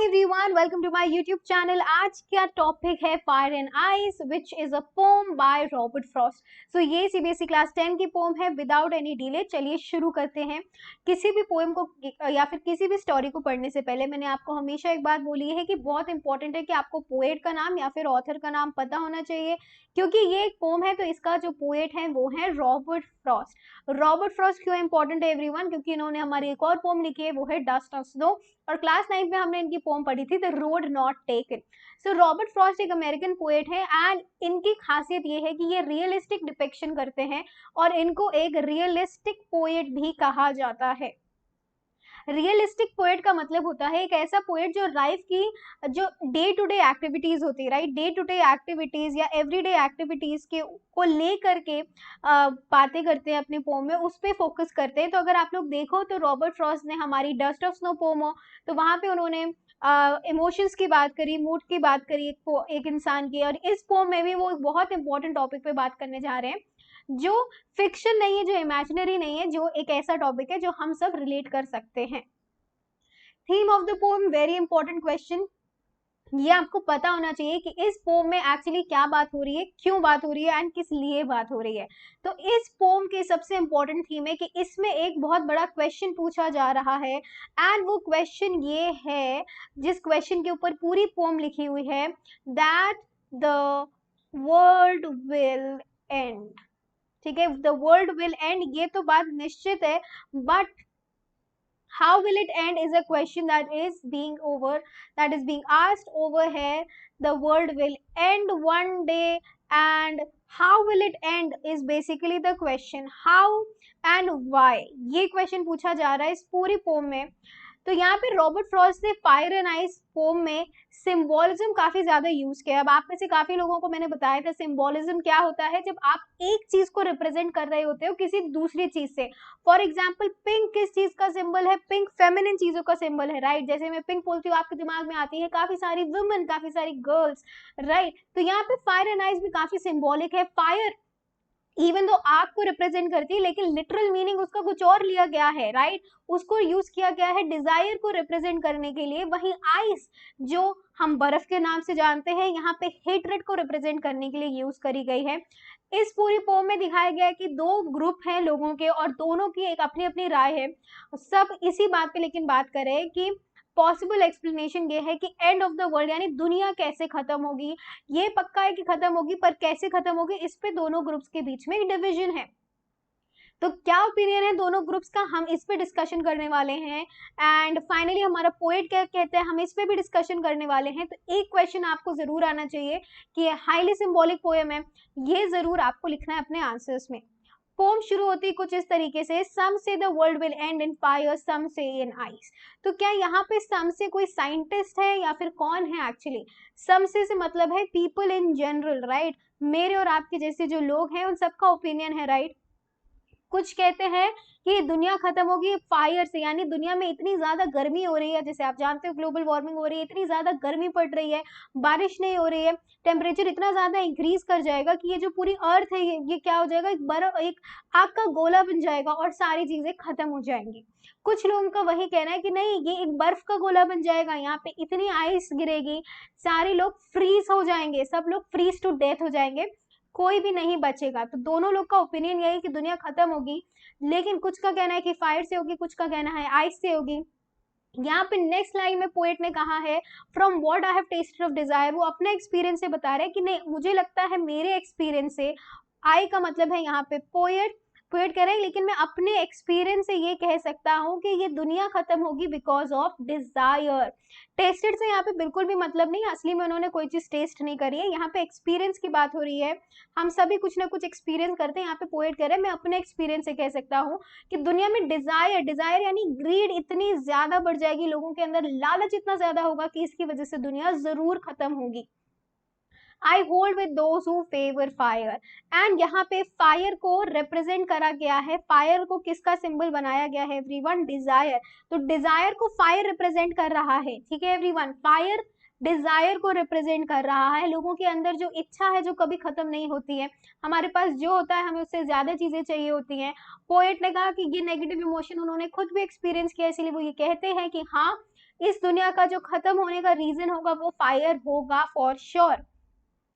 everyone, welcome to my YouTube channel. आज का topic है fire and ice which is a poem by Robert Frost. So ये CBSE class 10 की pome है. Without any delay चलिए शुरू करते हैं. किसी भी पोएम को या फिर किसी भी स्टोरी को पढ़ने से पहले मैंने आपको हमेशा एक बात बोली है कि बहुत इंपॉर्टेंट है कि आपको पोएट का नाम या फिर ऑथर का नाम पता होना चाहिए, क्योंकि ये एक पोम है तो इसका जो पोएट है वो है रॉबर्ट फ्रॉस्ट. रॉबर्ट फ्रॉस्ट क्यों इंपॉर्टेंट है एवरीवन? क्योंकि इन्होंने हमारी एक और पोम लिखी है, वो है डस्ट ऑफ स्नो, और क्लास 9 में हमने इनकी पोम पढ़ी थी the road not taken. So Robert Frost एक अमेरिकन पोएट है एंड इनकी खासियत ये है कि ये रियलिस्टिक डिपिक्शन करते हैं और इनको एक रियलिस्टिक पोएट भी कहा जाता है. रियलिस्टिक पोएट का मतलब होता है एक ऐसा पोएट जो लाइफ की जो डे टू डे एक्टिविटीज होती है, right, day to day activities या एवरीडे एक्टिविटीज के को लेकर के बातें करते हैं अपनी पोम में, उस पर फोकस करते हैं. तो अगर आप लोग देखो तो रॉबर्ट फ्रॉस्ट ने हमारी डस्ट ऑफ स्नो पोम हो तो वहां पे उन्होंने इमोशंस की बात करी, मूड की बात करी एक इंसान की, और इस पोम में भी वो एक बहुत इंपॉर्टेंट टॉपिक पे बात करने जा रहे हैं जो फिक्शन नहीं है, जो इमेजिनरी नहीं है, जो एक ऐसा टॉपिक है जो हम सब रिलेट कर सकते हैं. Theme of the pome, very important question. ये आपको पता होना चाहिए कि इस पोम में एक्चुअली क्या बात हो रही है, क्यों बात हो रही है एंड किस लिए बात हो रही है. तो इस पोम की सबसे इंपॉर्टेंट थीम है कि इसमें एक बहुत बड़ा क्वेश्चन पूछा जा रहा है एंड वो क्वेश्चन ये है जिस क्वेश्चन के ऊपर पूरी पोम लिखी हुई है, that the world will and. ठीक है, द वर्ल्ड विल एंड, ये तो बात निश्चित है, but how will it end is a question that is being asked over here. The world will end one day and how will it end is basically the question. How and why, ये question पूछा जा रहा है इस पूरी pome में. तो यहाँ पे रॉबर्ट फ्रॉस्ट ने फायर एंड आइस पोम में सिंबोलिज्म काफी ज्यादा यूज किया. अब आप में से काफी लोगों को मैंने बताया था सिंबोलिज्म क्या होता है. जब आप एक चीज को रिप्रेजेंट कर रहे होते हो किसी दूसरी चीज से, फॉर एग्जाम्पल पिंक किस चीज का सिंबल है? पिंक फेमिनिन चीजों का सिंबल है, राइट. जैसे मैं पिंक बोलती हूँ आपके दिमाग में आती है काफी सारी वुमेन, काफी सारी गर्ल्स, राइट. तो यहाँ पे फायर एंड आइस भी काफी सिंबॉलिक है. फायर इवन दो आग को रिप्रेजेंट करती है लेकिन लिटरल मीनिंग उसका कुछ और लिया गया है, राइट. उसको यूज किया गया है डिजायर को रिप्रेजेंट करने के लिए. वहीं आइस जो हम बर्फ के नाम से जानते हैं यहाँ पे हेट्रेड को रिप्रेजेंट करने के लिए यूज करी गई है. इस पूरी पोम में दिखाया गया है कि दो ग्रुप हैं लोगों के और दोनों की एक अपनी अपनी राय है. सब इसी बात पे लेकिन बात कर रहे हैं कि पॉसिबल एक्सप्लेनेशन ये है कि एंड ऑफ द वर्ल्ड यानी दुनिया कैसे खत्म होगी. ये पक्का है कि खत्म होगी, पर कैसे खत्म होगी इस पे दोनों ग्रुप्स के बीच में एक डिवीजन है. तो क्या ओपिनियन है दोनों ग्रुप्स का, हम इस पे डिस्कशन करने वाले हैं. एंड फाइनली हमारा पोएट क्या कहते हैं, हम इस पे भी डिस्कशन करने वाले हैं. तो एक क्वेश्चन आपको जरूर आना चाहिए कि ये हाईली सिंबॉलिक पोएम है, ये जरूर आपको लिखना है अपने आंसर्स में. पोम शुरू होती कुछ इस तरीके से, some say the world will end in fire, some say in ice. तो क्या यहाँ पे सम से कोई साइंटिस्ट है या फिर कौन है? एक्चुअली सम से मतलब है पीपल इन जनरल, राइट. मेरे और आपके जैसे जो लोग हैं उन सबका ओपिनियन है, राइट. कुछ कहते हैं कि दुनिया खत्म होगी फायर से, यानी दुनिया में इतनी ज्यादा गर्मी हो रही है, जैसे आप जानते हो ग्लोबल वार्मिंग हो रही है, इतनी ज्यादा गर्मी पड़ रही है, बारिश नहीं हो रही है, टेम्परेचर इतना ज्यादा इंक्रीज कर जाएगा कि ये जो पूरी अर्थ है ये क्या हो जाएगा, एक आग का गोला बन जाएगा और सारी चीजें खत्म हो जाएंगी. कुछ लोगों का वही कहना है कि नहीं, ये एक बर्फ का गोला बन जाएगा, यहाँ पे इतनी आइस गिरेगी, सारे लोग फ्रीज हो जाएंगे, सब लोग फ्रीज टू डेथ हो जाएंगे, कोई भी नहीं बचेगा. तो दोनों लोग का ओपिनियन यही कि दुनिया खत्म होगी, लेकिन कुछ का कहना है कि फायर से होगी, कुछ का कहना है आइस से होगी. यहाँ पे नेक्स्ट लाइन में पोएट ने कहा है from what I have tested of desire, वो अपने एक्सपीरियंस से बता रहे हैं कि नहीं, मुझे लगता है मेरे एक्सपीरियंस से. आई का मतलब है यहाँ पे पोएट कह रहे हैं लेकिन मैं अपने एक्सपीरियंस से ये कह सकता हूँ कि ये दुनिया खत्म होगी बिकॉज ऑफ डिजायर. टेस्टेड से यहाँ पे बिल्कुल भी मतलब नहीं, असली में उन्होंने कोई चीज टेस्ट नहीं करी है, यहाँ पे एक्सपीरियंस की बात हो रही है. हम सभी कुछ ना कुछ एक्सपीरियंस करते हैं. यहाँ पे पोएट कह रहे हैं मैं अपने एक्सपीरियंस से कह सकता हूँ कि दुनिया में डिजायर यानी ग्रीड इतनी ज्यादा बढ़ जाएगी, लोगों के अंदर लालच इतना ज्यादा होगा कि इसकी वजह से दुनिया जरूर खत्म होगी. I hold with those who favor fire. And यहाँ पे फायर को रिप्रेजेंट करा गया है. फायर को किसका सिंबल बनाया गया है एवरीवन? डिजायर. तो डिजायर को फायर रिप्रेजेंट कर रहा है, ठीक है एवरीवन. फायर डिजायर को रिप्रेजेंट कर रहा है, लोगों के अंदर जो इच्छा है जो कभी खत्म नहीं होती है. हमारे पास जो होता है हमें उससे ज्यादा चीजें चाहिए होती हैं. पोएट ने कहा कि ये नेगेटिव इमोशन उन्होंने खुद भी एक्सपीरियंस किया, इसलिए वो ये कहते हैं कि हाँ इस दुनिया का जो खत्म होने का रीजन होगा वो फायर होगा फॉर श्योर।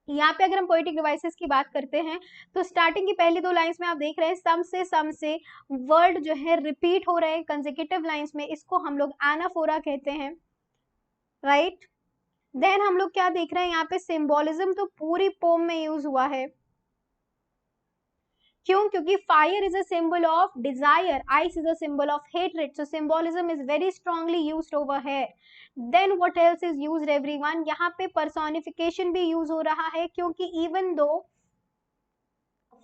यहाँ पे अगर हम पोएटिक डिवाइसेस की बात करते हैं तो स्टार्टिंग की पहली 2 लाइंस में आप देख रहे हैं सम से वर्ड जो है रिपीट हो रहे हैं कंसेक्यूटिव लाइंस में, इसको हम लोग एनाफोरा कहते हैं, राइट। देन हम लोग क्या देख रहे हैं यहाँ पे, सिंबोलिज्म तो पूरी पोम में यूज हुआ है। क्यों? क्योंकि fire is a symbol of desire, ice is a symbol of hatred, so symbolism is very strongly used over here. Then what else is used everyone, यहाँ पे पर्सोनिफिकेशन भी यूज हो रहा है, क्योंकि इवन दो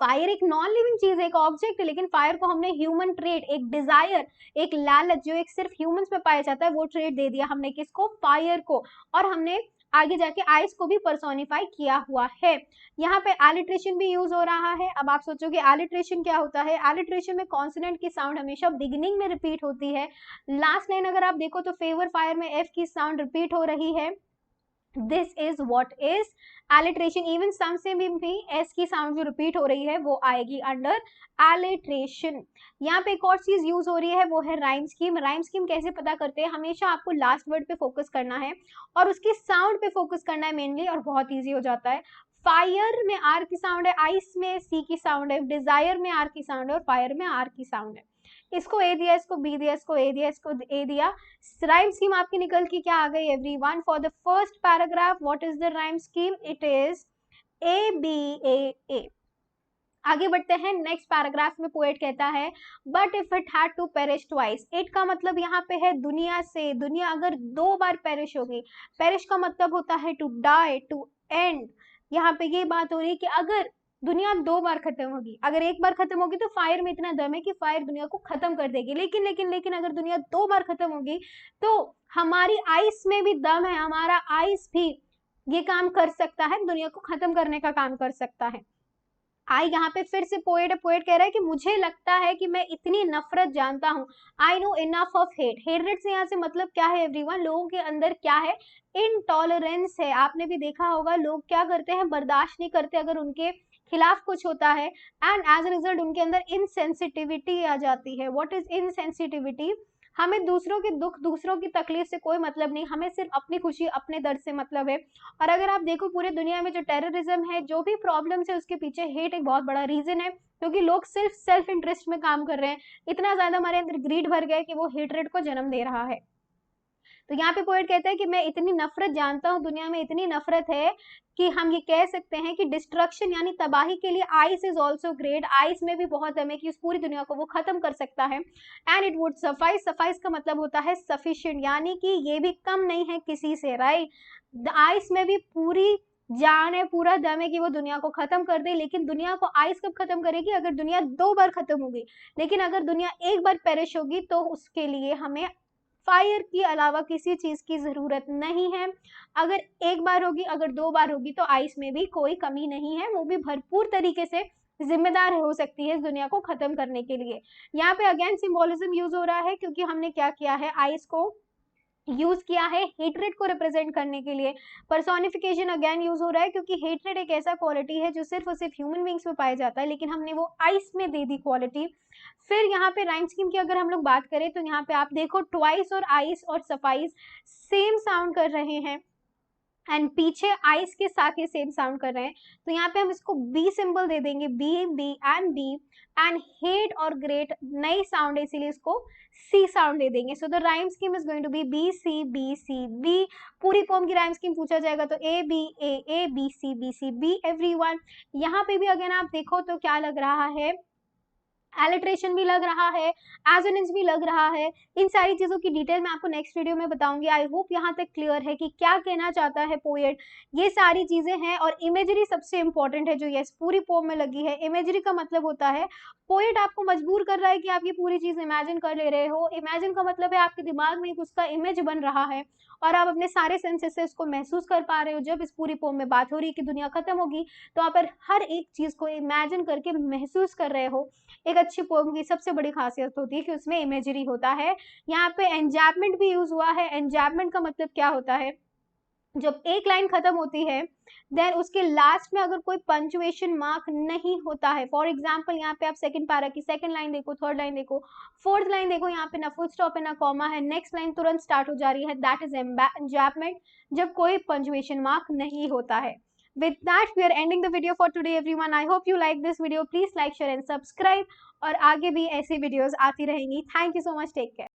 फायर एक non living चीज है, एक ऑब्जेक्ट है, लेकिन फायर को हमने ह्यूमन ट्रेट, एक डिजायर, एक लालच जो एक सिर्फ ह्यूमंस में पाया जाता है, वो ट्रेट दे दिया हमने किसको, फायर को। और हमने आगे जाके आइस को भी पर्सोनिफाई किया हुआ है। यहाँ पे एलिट्रेशन भी यूज हो रहा है। अब आप सोचोगे एलिट्रेशन क्या होता है? एलिट्रेशन में कॉन्सोनेंट की साउंड हमेशा बिगिनिंग में रिपीट होती है। लास्ट लाइन अगर आप देखो तो फेवर फायर में एफ की साउंड रिपीट हो रही है। This is what is alliteration. Even some से भी एस की साउंड जो रिपीट हो रही है वो आएगी अंडर एलिट्रेशन। यहाँ पे एक और चीज यूज हो रही है वो है राइम स्कीम। राइम स्कीम कैसे पता करते हैं? हमेशा आपको लास्ट वर्ड पे फोकस करना है और उसकी साउंड पे फोकस करना है मेनली, और बहुत ईजी हो जाता है। फायर में आर की साउंड है, आइस में सी की साउंड है, डिजायर में आर की साउंड है और फायर में आर की साउंड है। इसको ए दिया, इसको बी दिया, इसको ए दिया, इसको ए दिया। राइम स्कीम आपकी निकल की क्या आ गई everyone? For the first paragraph what is the rhyme scheme? It is A B A. आगे बढ़ते हैं, नेक्स्ट पैराग्राफ में पोएट कहता है but if it had to perish twice. It का मतलब यहाँ पे है दुनिया से, दुनिया अगर 2 बार पेरिश होगी, पेरिश का मतलब होता है टू डाई, टू एंड। यहाँ पे ये बात हो रही है कि अगर दुनिया 2 बार खत्म होगी, अगर एक बार खत्म होगी तो फायर में इतना दम है कि फायर दुनिया को खत्म कर देगी, लेकिन लेकिन लेकिन अगर दुनिया 2 बार खत्म होगी तो हमारी आइस में भी दम है, हमारा आइस भी ये काम कर सकता है, दुनिया को खत्म करने का काम कर सकता है। आई यहाँ पे फिर से पोएट कह रहा है कि मुझे लगता है कि मैं इतनी नफरत जानता हूँ, I know enough of hate. Hatred से यहाँ से मतलब क्या है एवरीवन? लोगों के अंदर क्या है? इनटॉलरेंस है। आपने भी देखा होगा लोग क्या करते हैं, बर्दाश्त नहीं करते अगर उनके खिलाफ कुछ होता है, एंड एज अ रिजल्ट उनके अंदर इनसेंसिटिविटी आ जाती है। What is insensitivity? हमें दूसरों के दुख, दूसरों की तकलीफ से कोई मतलब नहीं, हमें सिर्फ अपनी खुशी, अपने दर्द से मतलब है। और अगर आप देखो पूरे दुनिया में जो टेररिज्म है, जो भी प्रॉब्लम्स है, उसके पीछे हेट एक बहुत बड़ा रीजन है, क्योंकि लोग सिर्फ सेल्फ इंटरेस्ट में काम कर रहे हैं। इतना ज्यादा हमारे अंदर ग्रीड भर गया है कि वो हेटरेट को जन्म दे रहा है। तो यहाँ पे पोएट कहता है कि मैं इतनी नफरत जानता हूँ, दुनिया में इतनी नफरत है कि हम ये कह सकते हैं कि डिस्ट्रक्शन यानी तबाही के लिए ice is also great. Ice में भी बहुत दम है कि उस पूरी दुनिया को वो खत्म कर सकता है। And it would suffice. Suffice का मतलब होता है सफिशिएंट, यानी कि ये भी कम नहीं है किसी से, राइट। द आइस में भी पूरी जान है, पूरा दम है कि वो दुनिया को खत्म कर दे, लेकिन दुनिया को आइस कब खत्म करेगी? अगर दुनिया 2 बार खत्म होगी। लेकिन अगर दुनिया 1 बार पेरिश होगी तो उसके लिए हमें फायर के अलावा किसी चीज की जरूरत नहीं है। अगर 1 बार होगी, अगर 2 बार होगी तो आइस में भी कोई कमी नहीं है, वो भी भरपूर तरीके से जिम्मेदार हो सकती है इस दुनिया को खत्म करने के लिए। यहाँ पे अगेन सिंबोलिज्म यूज हो रहा है, क्योंकि हमने क्या किया है, आइस को यूज किया है हेट्रेड को रिप्रेजेंट करने के लिए। पर्सोनिफिकेशन अगेन यूज हो रहा है, क्योंकि हेट्रेड एक ऐसा क्वालिटी है जो सिर्फ और सिर्फ ह्यूमन बींग्स में पाया जाता है, लेकिन हमने वो आइस में दे दी क्वालिटी। फिर यहाँ पे राइम स्कीम की अगर हम लोग बात करें तो यहाँ पे आप देखो ट्वाइस और आइस और सफाइस सेम साउंड कर रहे हैं, एंड पीछे आइस के साथ ये सेम साउंड कर रहे हैं, तो यहाँ पे हम इसको बी सिंबल दे देंगे, B B and B. And hate और ग्रेट नई साउंड है, इसीलिए इसको सी साउंड दे देंगे। So the rhyme scheme is going to be B C B C B. पूरी पोम की राइम स्कीम पूछा जाएगा तो A B C B everyone. यहाँ पे भी अगर आप देखो तो क्या लग रहा है, एलिट्रेशन भी लग रहा है, एजोनेंस भी लग रहा है। इन सारी चीजों की डिटेल मैं आपको नेक्स्ट वीडियो में बताऊंगी। आई होप यहाँ तक क्लियर है कि क्या कहना चाहता है पोएट। ये सारी चीजें हैं, और इमेजरी सबसे इंपॉर्टेंट है जो यस पूरी पोम में लगी है। इमेजरी का मतलब होता है पोएट आपको मजबूर कर रहा है कि आप ये पूरी चीज इमेजिन कर ले रहे हो। इमेजिन का मतलब है आपके दिमाग में उसका इमेज बन रहा है और आप अपने सारे सेंसेस से उसको महसूस कर पा रहे हो। जब इस पूरी पोम में बात हो रही है कि दुनिया खत्म होगी, तो आप हर एक चीज को इमेजिन करके महसूस कर रहे हो। एक अच्छी पोएम की सबसे बड़ी खासियत होती है कि उसमें इमेजरी होता है। यहाँ पे एंजैपमेंट भी यूज हुआ है। एंजैपमेंट का मतलब क्या होता है? जब एक लाइन खत्म होती है देन उसके लास्ट में अगर कोई पंचुएशन मार्क नहीं होता है, फॉर एग्जाम्पल यहाँ पे आप सेकंड पैरा की सेकंड लाइन देखो, थर्ड लाइन देखो, फोर्थ लाइन देखो, यहाँ पे ना फुल स्टॉप है ना कॉमा है, नेक्स्ट लाइन तुरंत स्टार्ट हो जा रही है, दैट इज एंजैपमेंट, जब कोई पंचुएशन मार्क नहीं होता है. With that, we are ending the video for today, everyone. I hope you like this video. Please like, share and subscribe. और आगे भी ऐसी videos आती रहेंगी. Thank you so much. Take care.